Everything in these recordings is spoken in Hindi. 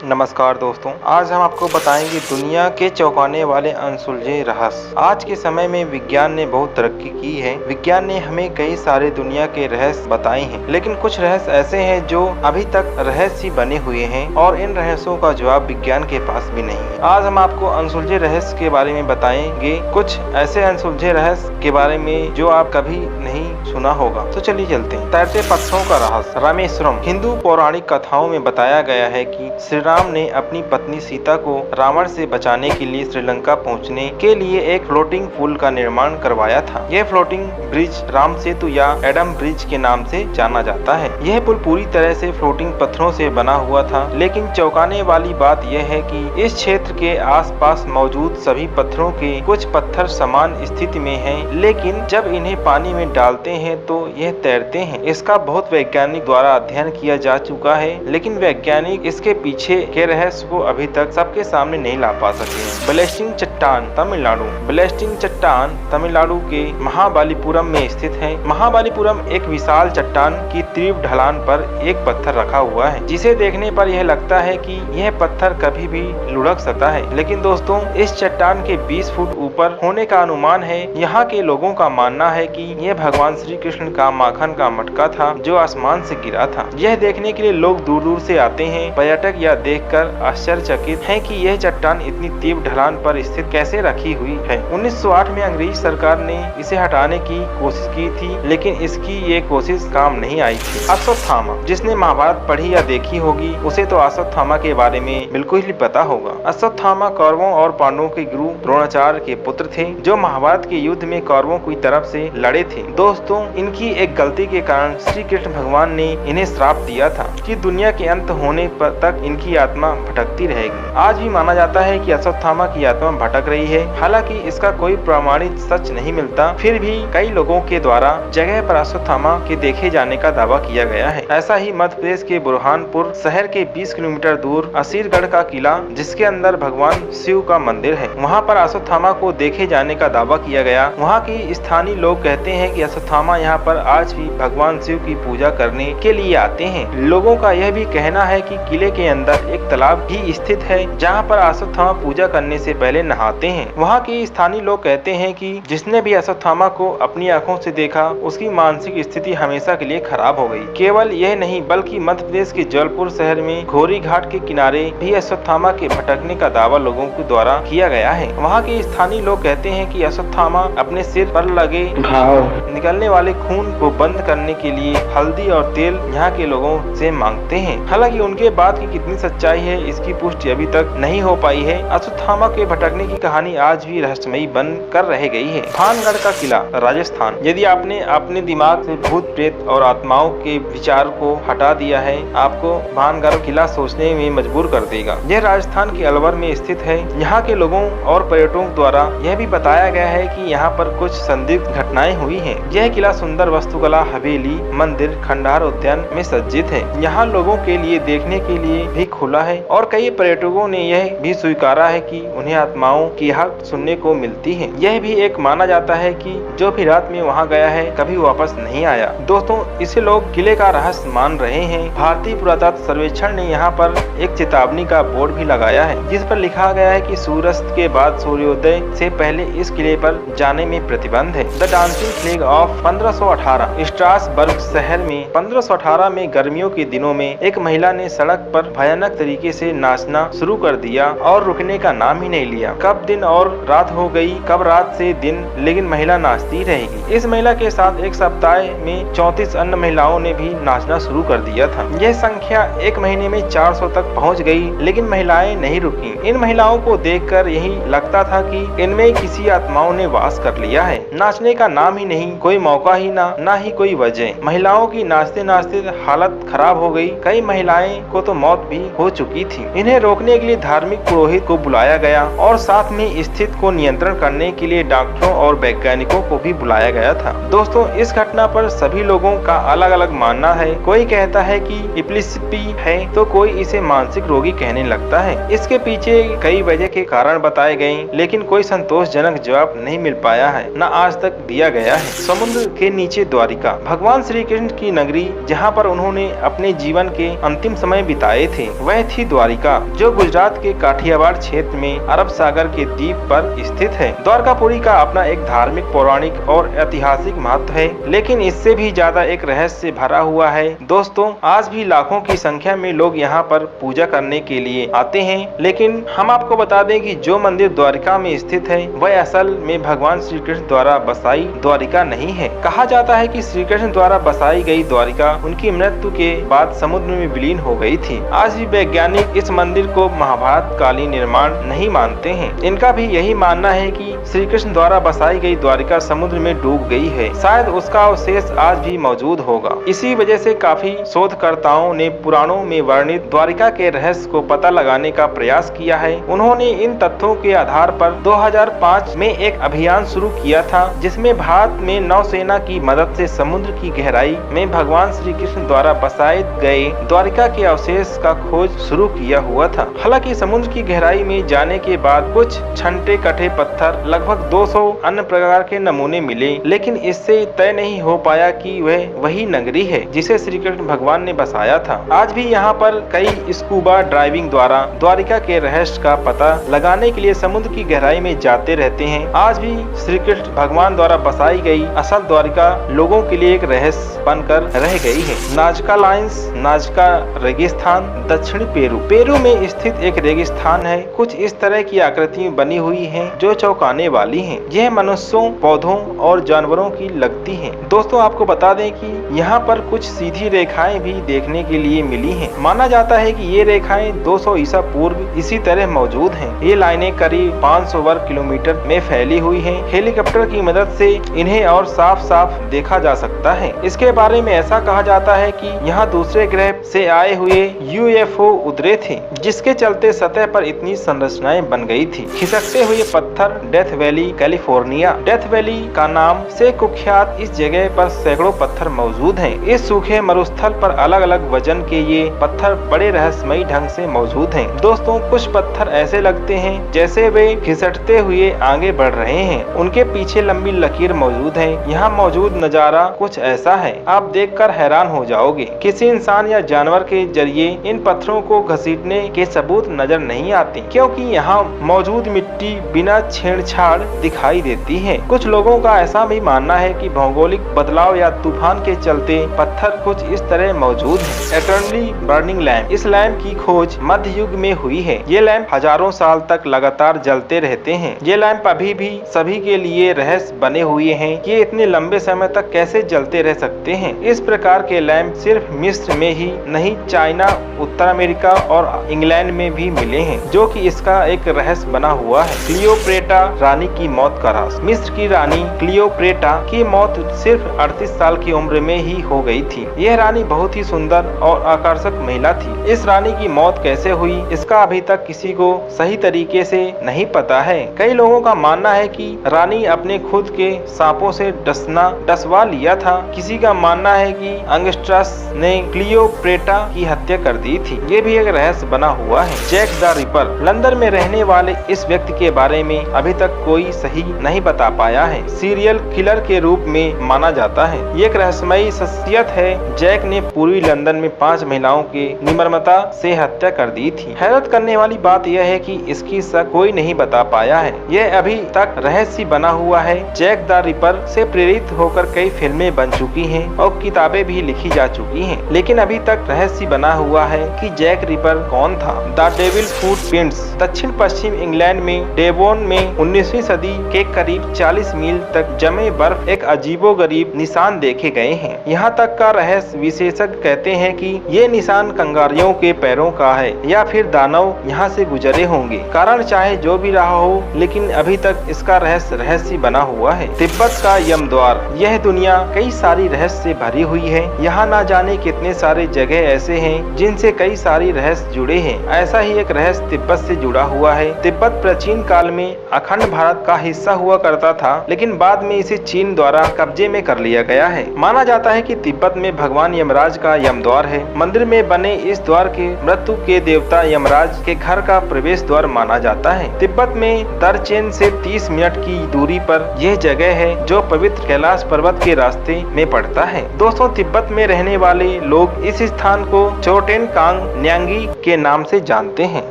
नमस्कार दोस्तों, आज हम आपको बताएंगे दुनिया के चौंकाने वाले अनसुलझे रहस्य। आज के समय में विज्ञान ने बहुत तरक्की की है। विज्ञान ने हमें कई सारे दुनिया के रहस्य बताए हैं, लेकिन कुछ रहस्य ऐसे हैं जो अभी तक रहस्य बने हुए हैं और इन रहस्यों का जवाब विज्ञान के पास भी नहीं है। आज हम आपको अनसुलझे रहस्य के बारे में बताएंगे, कुछ ऐसे अनसुलझे रहस्य के बारे में जो आप कभी नहीं सुना होगा। तो चलिए चलते हैं। तैरते पत्थरों का रहस्य। रामेश्वरम। हिंदू पौराणिक कथाओं में बताया गया है कि श्री राम ने अपनी पत्नी सीता को रावण से बचाने के लिए श्रीलंका पहुंचने के लिए एक फ्लोटिंग पुल का निर्माण करवाया था। यह फ्लोटिंग ब्रिज राम सेतु या एडम ब्रिज के नाम से जाना जाता है। यह पुल पूरी तरह से फ्लोटिंग पत्थरों से बना हुआ था, लेकिन चौंकाने वाली बात यह है कि इस क्षेत्र के आसपास मौजूद सभी पत्थरों के कुछ पत्थर समान स्थिति में हैं, लेकिन जब इन्हें पानी में डालते हैं तो यह तैरते हैं। इसका बहुत वैज्ञानिक द्वारा अध्ययन किया जा चुका है, लेकिन वैज्ञानिक इसके पीछे के रहस्य को अभी तक सबके सामने नहीं ला पा सके। ब्लेस्टिंग चट्टान, तमिलनाडु। ब्लेस्टिंग चट्टान तमिलनाडु के महाबलीपुरम में स्थित है। महाबलीपुरम एक विशाल चट्टान की तीव्र ढलान पर एक पत्थर रखा हुआ है, जिसे देखने पर यह लगता है कि यह पत्थर कभी भी लुढ़क सकता है। लेकिन दोस्तों, इस चट्टान के 20 फुट ऊपर होने का अनुमान है। यहाँ के लोगों का मानना है कि यह भगवान श्री कृष्ण का माखन का मटका था जो आसमान से गिरा था। यह देखने के लिए लोग दूर दूर से आते हैं। पर्यटक यह देखकर आश्चर्यचकित हैं कि यह चट्टान इतनी तीव्र ढलान पर स्थित कैसे रखी हुई है। 1908 में अंग्रेज सरकार ने इसे हटाने की कोशिश की थी, लेकिन इसकी ये कोशिश काम नहीं आई थी। अश्वत्थामा। जिसने महाभारत पढ़ी या देखी होगी उसे तो अश्वत्थामा के बारे में बिल्कुल ही पता होगा। अश्वत्थामा कौरवों और पांडवों के गुरु द्रोणाचार्य के पुत्र थे, जो महाभारत के युद्ध में कौरवों की तरफ से लड़े थे। दोस्तों, इनकी एक गलती के कारण श्री कृष्ण भगवान ने इन्हें श्राप दिया था कि दुनिया के अंत होने तक इनकी आत्मा भटकती रहेगी। आज भी माना जाता है कि अश्वत्थामा की आत्मा भटक रही है। हालांकि इसका कोई प्रमाणित सच नहीं मिलता, फिर भी कई लोगों के द्वारा जगह पर अश्वत्थामा के देखे जाने का दावा किया गया है। ऐसा ही मध्य प्रदेश के बुरहानपुर शहर के 20 किलोमीटर दूर असीरगढ़ का किला, जिसके अंदर भगवान शिव का मंदिर है, वहाँ पर अश्वत्थामा को देखे जाने का दावा किया गया। वहाँ की स्थानीय लोग कहते हैं कि अश्वत्थामा यहाँ पर आज भी भगवान शिव की पूजा करने के लिए आते हैं। लोगों का यह भी कहना है कि किले के अंदर एक तालाब भी स्थित है, जहाँ पर अश्वत्थामा पूजा करने से पहले नहाते हैं। वहाँ के स्थानीय लोग कहते हैं कि जिसने भी अश्वत्थामा को अपनी आंखों से देखा, उसकी मानसिक स्थिति हमेशा के लिए खराब हो गई। केवल यह नहीं, बल्कि मध्य प्रदेश के जबलपुर शहर में घोरी घाट के किनारे भी अश्वत्थामा के भटकने का दावा लोगों के द्वारा किया गया है। वहाँ के स्थानीय लोग कहते हैं कि अश्वत्थामा अपने सिर पर लगे घाव, निकलने वाले खून को बंद करने के लिए हल्दी और तेल यहाँ के लोगों से मांगते हैं। हालांकि उनके बात की कितनी सच्चाई है, इसकी पुष्टि अभी तक नहीं हो पाई है। अश्वत्थामा के भटकने की कहानी आज भी रहस्यमयी बन कर रह गई है। भानगढ़ का किला, राजस्थान। यदि आपने अपने दिमाग से भूत प्रेत और आत्माओं के विचार को हटा दिया है, आपको भानगढ़ किला सोचने में मजबूर कर देगा। यह राजस्थान के अलवर में स्थित है। यहाँ के लोगों और पर्यटकों द्वारा यह भी बताया गया है कि यहाँ पर कुछ संदिग्ध घटनाएं हुई हैं। यह किला सुंदर वास्तुकला, हवेली, मंदिर, खंडहर, उद्यान में सज्जित है। यहाँ लोगों के लिए देखने के लिए भी खुला है और कई पर्यटकों ने यह भी स्वीकारा है कि उन्हें आत्माओं की आहट सुनने को मिलती है। यह भी एक माना जाता है कि जो भी रात में वहां गया है कभी वापस नहीं आया। दोस्तों, इसे लोग किले का रहस्य मान रहे हैं। भारतीय पुरातत्व सर्वेक्षण ने यहाँ पर एक चेतावनी का बोर्ड भी लगाया है, जिस पर लिखा गया है कि सूर्यास्त के बाद सूर्योदय से पहले इस किले पर जाने में प्रतिबंध है। The dancing flag of 1518। Strasbourg शहर में 1518 में गर्मियों के दिनों में एक महिला ने सड़क पर भयानक तरीके से नाचना शुरू कर दिया और रुकने का नाम ही नहीं लिया। कब दिन और रात हो गई, कब रात से दिन, लेकिन महिला नाचती रहेगी। इस महिला के साथ एक सप्ताह में 34 अन्य महिलाओं ने भी नाचना शुरू कर दिया था। यह संख्या एक महीने में 400 तक पहुंच गई, लेकिन महिलाएं नहीं रुकी। इन महिलाओं को देखकर यही लगता था कि इनमें किसी आत्माओं ने वास कर लिया है। नाचने का नाम ही नहीं, कोई मौका ही ना ही कोई वजह। महिलाओं की नाचते नाचते हालत खराब हो गई। कई महिलाएं को तो मौत भी हो चुकी थी। इन्हें रोकने के लिए धार्मिक पुरोहित को बुलाया गया और साथ में स्थिति को नियंत्रण करने के लिए डॉक्टरों और वैज्ञानिकों को भी बुलाया गया था। दोस्तों, इस घटना पर सभी लोगों का अलग अलग मानना है। कोई कहता है कि एपिलेप्सी है तो कोई इसे मानसिक रोगी कहने लगता है। इसके पीछे कई वजह के कारण बताए गए, लेकिन कोई संतोषजनक जवाब नहीं मिल पाया है, न आज तक दिया गया है। समुद्र के नीचे द्वारिका, भगवान श्री कृष्ण की नगरी, जहाँ पर उन्होंने अपने जीवन के अंतिम समय बिताए थे। वह थी द्वारिका, जो गुजरात के काठियावाड़ क्षेत्र में अरब सागर के द्वीप पर स्थित है। द्वारकापुरी का अपना एक धार्मिक, पौराणिक और ऐतिहासिक महत्व है, लेकिन इससे भी ज्यादा एक रहस्य से भरा हुआ है। दोस्तों, आज भी लाखों की संख्या में लोग यहाँ पर पूजा करने के लिए आते हैं, लेकिन हम आपको बता दें कि जो मंदिर द्वारिका में स्थित है वह असल में भगवान श्री कृष्ण द्वारा बसाई द्वारिका नहीं है। कहा जाता है कि श्री कृष्ण द्वारा बसाई गई द्वारिका उनकी मृत्यु के बाद समुद्र में विलीन हो गई थी। आज भी वैज्ञानिक इस मंदिर को महाभारत कालीन निर्माण नहीं मानते हैं। इनका भी यही मानना है कि श्री कृष्ण द्वारा बसाई गई द्वारिका समुद्र में डूब गई है। शायद उसका अवशेष आज भी मौजूद होगा। इसी वजह से काफी शोधकर्ताओं ने पुराणों में वर्णित द्वारिका के रहस्य को पता लगाने का प्रयास किया है। उन्होंने इन तथ्यों के आधार पर 2005 में एक अभियान शुरू किया था, जिसमें भारत में नौसेना की मदद से समुद्र की गहराई में भगवान श्री कृष्ण द्वारा बसाए गए द्वारिका के अवशेष का खोज शुरू किया हुआ था। हालांकि समुद्र की गहराई में जाने के बाद कुछ छंटे कटे पत्थर, लगभग 200 अन्य प्रकार के नमूने मिले, लेकिन इससे तय नहीं हो पाया कि वह वही नगरी है जिसे श्री कृष्ण भगवान ने बसाया था। आज भी यहाँ पर कई स्कूबा ड्राइविंग द्वारा द्वारिका के रहस्य का पता लगाने के लिए समुद्र की गहराई में जाते रहते हैं। आज भी श्री कृष्ण भगवान द्वारा बसाई गई असल द्वारिका लोगों के लिए एक रहस्य बनकर रह गई है। नाजका लाइन्स, नाजका रेगिस्तान दक्षिणी पेरू में स्थित एक रेगिस्तान है। कुछ इस तरह की आकृति बनी हुई है जो चौंकाने वाली है। यह मनुष्यों, पौधों और जानवरों की लगती है। दोस्तों, आपको बता दें कि यहाँ पर कुछ सीधी रेखाएं भी देखने के लिए मिली हैं। माना जाता है कि ये रेखाएं 200 ईसा पूर्व इसी तरह मौजूद हैं। ये लाइनें करीब 500 वर्ग किलोमीटर में फैली हुई हैं। हेलीकॉप्टर की मदद से इन्हें और साफ साफ देखा जा सकता है। इसके बारे में ऐसा कहा जाता है कि यहाँ दूसरे ग्रह से आए हुए UFO उतरे थे, जिसके चलते सतह पर इतनी संरचनाएं बन गई थी। खिसकते हुए पत्थर death valley, California. Death valley का नाम से कुख्यात इस जगह पर सैकड़ों पत्थर मौजूद हैं। इस सूखे मरुस्थल पर अलग अलग वजन के ये पत्थर बड़े रहस्यमयी ढंग से मौजूद हैं। दोस्तों, कुछ पत्थर ऐसे लगते हैं जैसे वे घिसटते हुए आगे बढ़ रहे हैं। उनके पीछे लंबी लकीर मौजूद है। यहाँ मौजूद नजारा कुछ ऐसा है, आप देखकर हैरान हो जाओगे। किसी इंसान या जानवर के जरिए इन पत्थरों को घसीटने के सबूत नजर नहीं आते, क्योंकि यहाँ मौजूद मिट्टी बिना छेड़छाड़ दिखाई देती है। कुछ लोगों का ऐसा भी मानना है कि भौगोलिक बदलाव या तूफान के चलते पत्थर कुछ इस तरह मौजूद है। Eternally burning lamp. इस लैंप की खोज मध्य युग में हुई है। ये लैंप हजारों साल तक लगातार जलते रहते हैं। ये लैंप अभी भी सभी के लिए रहस्य बने हुए हैं कि ये इतने लंबे समय तक कैसे जलते रह सकते हैं। इस प्रकार के लैंप सिर्फ मिस्र में ही नहीं, चाइना, उत्तर अमेरिका और इंग्लैंड में भी मिले हैं, जो कि इसका एक रहस्य बना हुआ है। क्लियोपेट्रा रानी की मौत का राज। मिस्र की रानी क्लियोपेट्रा की मौत सिर्फ 38 साल की उम्र में ही हो गई थी। यह रानी बहुत ही सुंदर और आकर्षक महिला थी। इस रानी की मौत कैसे हुई, इसका अभी तक किसी को सही तरीके से नहीं पता है। कई लोगों का मानना है कि रानी अपने खुद के सांपों से डसवा लिया था। किसी का मानना है कि अंगस्ट्रस ने क्लियोपेट्रा की हत्या कर दी थी। ये भी एक रहस्य बना हुआ है। Jack the ripper. लंदन में रहने वाले इस व्यक्ति के बारे में अभी तक कोई सही नहीं बता पाया है। सीरियल किलर के रूप में माना जाता है। ये एक रहस्यमयी शख्सियत है। जैक ने पूर्वी लंदन में 5 महिलाओं की निर्ममता से हत्या कर दी थी। हैरत करने वाली बात यह है कि इसकी सच कोई नहीं बता पाया है। यह अभी तक रहस्य बना हुआ है। जैक द रिपर से प्रेरित होकर कई फिल्में बन चुकी हैं और किताबें भी लिखी जा चुकी हैं, लेकिन अभी तक रहस्य बना हुआ है कि जैक रिपर कौन था। The devil footprints. दक्षिण पश्चिम इंग्लैंड में डेवोन में 19वीं सदी के करीब 40 मील तक जमे बर्फ एक अजीबोगरीब निशान देखे गए हैं। यहाँ तक का रहस्य विशेषज्ञ कहते हैं कि ये निशान कंगारियों के पैरों का है या फिर दानव यहाँ से गुजरे होंगे। कारण चाहे जो भी रहा हो, लेकिन अभी तक इसका रहस्य बना हुआ है। तिब्बत का यम द्वार। यह दुनिया कई सारी रहस्य से भरी हुई है। यहाँ ना जाने कितने सारे जगह ऐसे हैं जिनसे कई सारी रहस्य जुड़े हैं। ऐसा ही एक रहस्य तिब्बत से जुड़ा हुआ है। तिब्बत प्राचीन काल में अखंड भारत का हिस्सा हुआ करता था, लेकिन बाद में इसे चीन द्वारा कब्जे में कर लिया गया है। माना जाता है कि तिब्बत में भगवान यमराज का यम द्वार है। मंदिर में बने इस द्वार के मृत्यु के देवता यमराज के घर का प्रवेश द्वार माना जाता है। तिब्बत में दरचेन से 30 मिनट की दूरी पर यह जगह है जो पवित्र कैलाश पर्वत के रास्ते में पड़ता है। दोस्तों, तिब्बत में रहने वाले लोग इस स्थान को चोटेन कांग न्यांगी के नाम से जानते हैं,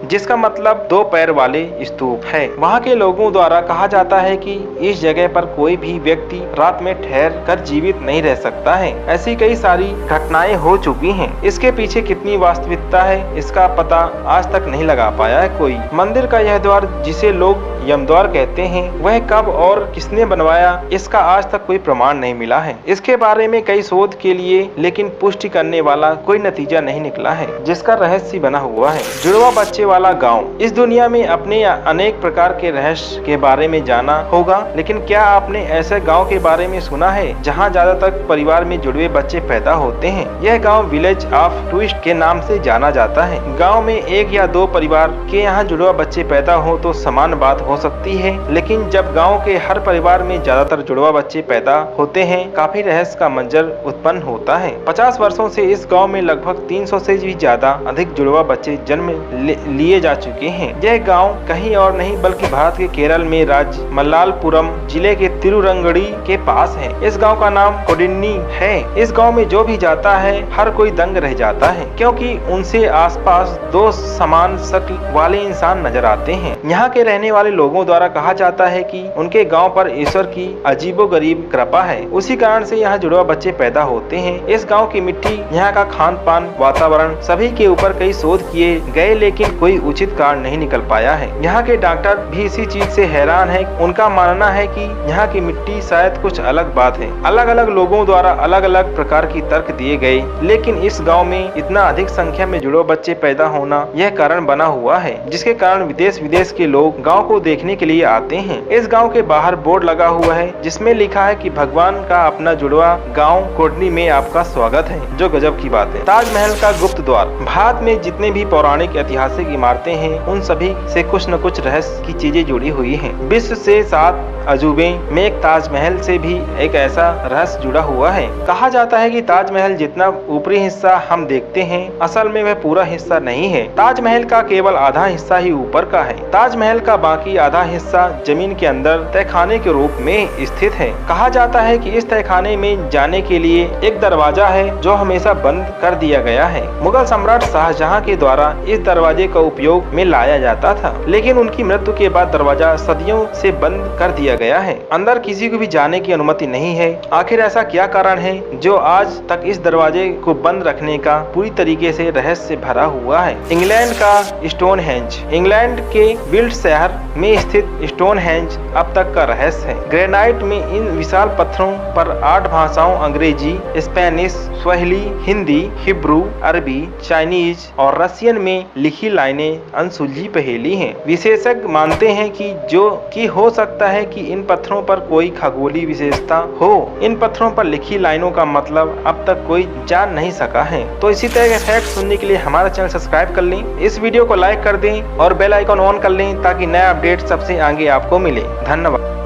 जिसका मतलब 2 पैर वाले स्तूप है। वहाँ के लोगों द्वारा कहा जाता है कि इस जगह पर कोई भी व्यक्ति रात में ठहर कर जीवित नहीं रह सकता है। ऐसी कई सारी घटनाएं हो चुकी हैं। इसके पीछे कितनी वास्तविकता है, इसका पता आज तक नहीं लगा पाया है कोई। मंदिर का यह द्वार, जिसे लोग यमद्वार कहते हैं, वह कब और किसने बनवाया, इसका आज तक कोई प्रमाण नहीं मिला है। इसके बारे में कई शोध के लिए, लेकिन पुष्टि करने वाला कोई नतीजा नहीं निकला है, जिसका रहस्य बना हुआ है। जुड़वा बच्चे वाला गांव। इस दुनिया में अपने अनेक प्रकार के रहस्य के बारे में जाना होगा, लेकिन क्या आपने ऐसे गांव के बारे में सुना है जहां ज्यादातर परिवार में जुड़वे बच्चे पैदा होते हैं? यह गांव विलेज ऑफ ट्विस्ट के नाम से जाना जाता है। गांव में 1 या 2 परिवार के यहाँ जुड़वा बच्चे पैदा हो तो समान बात हो सकती है, लेकिन जब गांव के हर परिवार में ज्यादातर जुड़वा बच्चे पैदा होते हैं, काफी रहस्य का मंजर उत्पन्न होता है। 50 वर्षों से इस गांव में लगभग 300 से भी ज्यादा अधिक जुड़वा बच्चे जन्म लिए जा चुके हैं। यह गांव कहीं और नहीं बल्कि भारत के केरल में राज्य मल्लापुरम जिले के तिरुरंगड़ी के पास है। इस गांव का नाम कोडिन्नी है। इस गांव में जो भी जाता है हर कोई दंग रह जाता है, क्योंकि उनसे आसपास 2 समान शक्ल वाले इंसान नजर आते हैं। यहाँ के रहने वाले लोगों द्वारा कहा जाता है कि उनके गांव पर ईश्वर की अजीबोगरीब कृपा है, उसी कारण से यहाँ जुड़वा बच्चे पैदा होते हैं। इस गांव की मिट्टी, यहाँ का खान पान, वातावरण सभी के ऊपर कई शोध किए गए, लेकिन कोई उचित कारण नहीं निकल पाया है। यहाँ के डॉक्टर भी इसी चीज से हैरान है। उनका मानना है कि यहाँ की मिट्टी शायद कुछ अलग बात है। अलग अलग लोगों द्वारा अलग अलग प्रकार की तर्क दिए गए, लेकिन इस गाँव में इतना अधिक संख्या में जुड़वा बच्चे पैदा होना यह कारण बना हुआ है, जिसके कारण विदेश विदेश के लोग गांव को देखने के लिए आते हैं। इस गांव के बाहर बोर्ड लगा हुआ है जिसमें लिखा है कि भगवान का अपना जुड़वा गांव कोडनी में आपका स्वागत है, जो गजब की बात है। ताजमहल का गुप्त द्वार। भारत में जितने भी पौराणिक ऐतिहासिक इमारतें हैं, उन सभी से कुछ न कुछ रहस्य की चीजें जुड़ी हुई हैं। विश्व से 7 अजूबे में एक ताजमहल से भी एक ऐसा रहस्य जुड़ा हुआ है। कहा जाता है कि ताजमहल जितना ऊपरी हिस्सा हम देखते हैं, असल में वह पूरा हिस्सा नहीं है। ताजमहल का केवल आधा हिस्सा ही ऊपर का है। ताजमहल का बाकी आधा हिस्सा जमीन के अंदर तहखाने के रूप में स्थित है। कहा जाता है कि इस तहखाने में जाने के लिए एक दरवाजा है जो हमेशा बंद कर दिया गया है। मुगल सम्राट शाहजहां के द्वारा इस दरवाजे का उपयोग में लाया जाता था, लेकिन उनकी मृत्यु के बाद दरवाजा सदियों से बंद कर दिया गया है। अंदर किसी को भी जाने की अनुमति नहीं है। आखिर ऐसा क्या कारण है जो आज तक इस दरवाजे को बंद रखने का पूरी तरीके से रहस्य भरा हुआ है? इंग्लैंड का स्टोनहेंज। इंग्लैंड के विल्ट शहर में स्थित स्टोनहेंज अब तक का रहस्य है। ग्रेनाइट में इन विशाल पत्थरों पर 8 भाषाओं अंग्रेजी, स्पेनिश, स्वाहिली, हिंदी, हिब्रू, अरबी, चाइनीज और रशियन में लिखी लाइनें अनसुलझी पहेली हैं। विशेषज्ञ मानते हैं कि हो सकता है कि इन पत्थरों पर कोई खगोलीय विशेषता हो। इन पत्थरों पर लिखी लाइनों का मतलब अब तक कोई जान नहीं सका है। तो इसी तरह के फैक्ट सुनने के लिए हमारा चैनल सब्सक्राइब कर लें, इस वीडियो को लाइक कर दें और बेल आइकन ऑन कर लें ताकि नया अपडेट सबसे आगे आपको मिले। धन्यवाद।